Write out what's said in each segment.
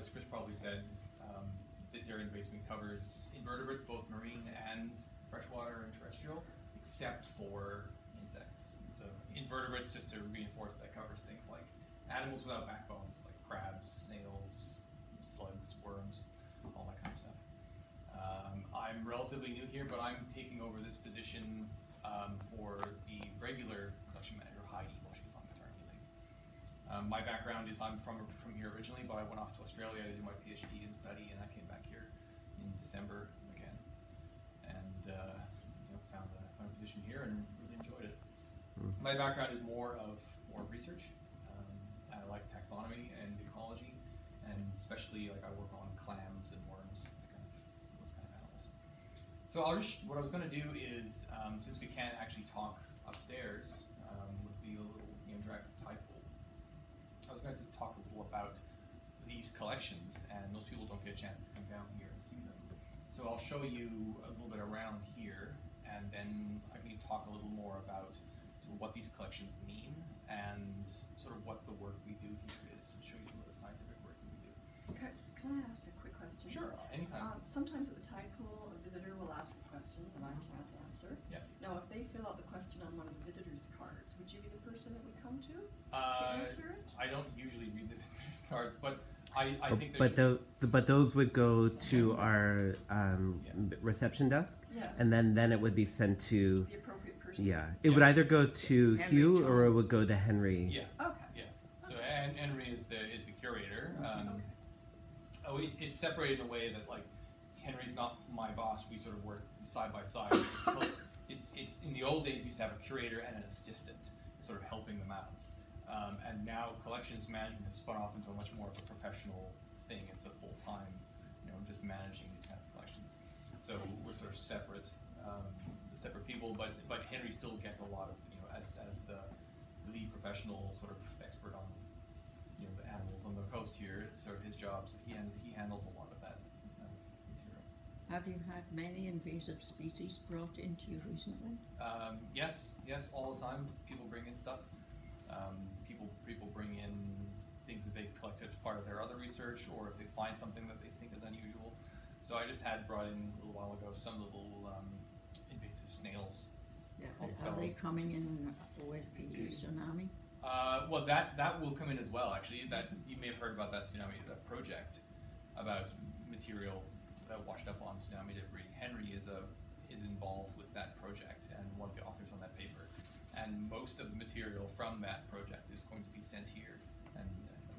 as Chris probably said, this area in the basement covers invertebrates, both marine and freshwater and terrestrial, except for insects. So invertebrates, just to reinforce that, covers things like animals without backbones, like crabs, snails, slugs, worms, all that kind of stuff. I'm relatively new here, but I'm taking over this position for the regular collection manager, Heidi, while she's on maternity leave. My background is I'm from here originally, but I went off to Australia to do my PhD and study, and I came back here in December again, and found a position here and really enjoyed it. My background is more of research. I like taxonomy and ecology, and especially like I work on clams and worms, those kind of animals. So what I was going to do is, since we can't actually talk upstairs with the little interactive tide pool, I was going to just talk a little about these collections, and most people don't get a chance to come down here and see them. So I'll show you a little bit around here, and then I can talk a little more about sort of what these collections mean and sort of what the work we do here is, show you some of the scientific work that we do. Okay. Can I ask a quick question? Sure, anytime. Sometimes at the tide pool, a visitor will ask a question that I can't answer. Yeah. Now, if they fill out the question on one of the visitors' cards, would you be the person that would come to answer it? I don't usually read the visitors' cards, but I think but those would go to our reception desk, and then it would be sent to the appropriate person. Yeah, it would either go to Henry Hugh John. or it would go to Henry. Yeah. Okay. Yeah. So Henry is the curator. Okay. Oh, it's separated in a way that like Henry's not my boss. We sort of work side by side. It's in the old days you used to have a curator and an assistant sort of helping them out. And now collections management has spun off into a much more of a professional thing. It's a full-time, just managing these kind of collections. So we're sort of separate people, but Henry still gets a lot of, as the lead professional sort of expert on, the animals on the coast here. It's sort of his job, so he handles a lot of that material. Have you had many invasive species brought into you recently? Yes, all the time. People bring in stuff. People bring in things that they collected as part of their other research, or if they find something that they think is unusual. So I just had brought in a little while ago some little invasive snails. Yeah. Are they coming in with the tsunami? Well, that will come in as well. Actually, that you may have heard about that tsunami project about material that washed up on tsunami debris. Henry is involved with that project and one of the authors on that paper. And most of the material from that project is going to be sent here and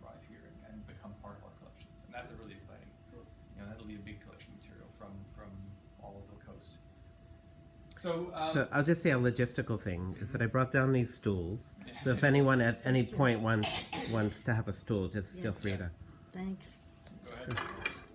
arrive here and become part of our collections. And that's a really exciting, that'll be a big collection of material from all over the coast. So I'll just say a logistical thing is that I brought down these stools. So if anyone at any point wants to have a stool, just feel free to. Thanks. Go ahead.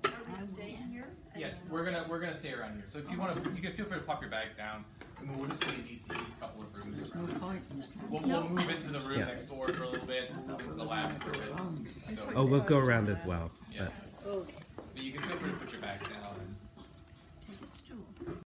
Are we staying here? Yes, we're gonna stay around here. So if you want to, you can feel free to pop your bags down. And we'll just leave these couple of rooms There's around. no point in standing. We'll move into the room next door for a little bit. We'll move into the lab for a bit. So, Oh, we'll go around as well. yeah. Okay. But you can feel free to put your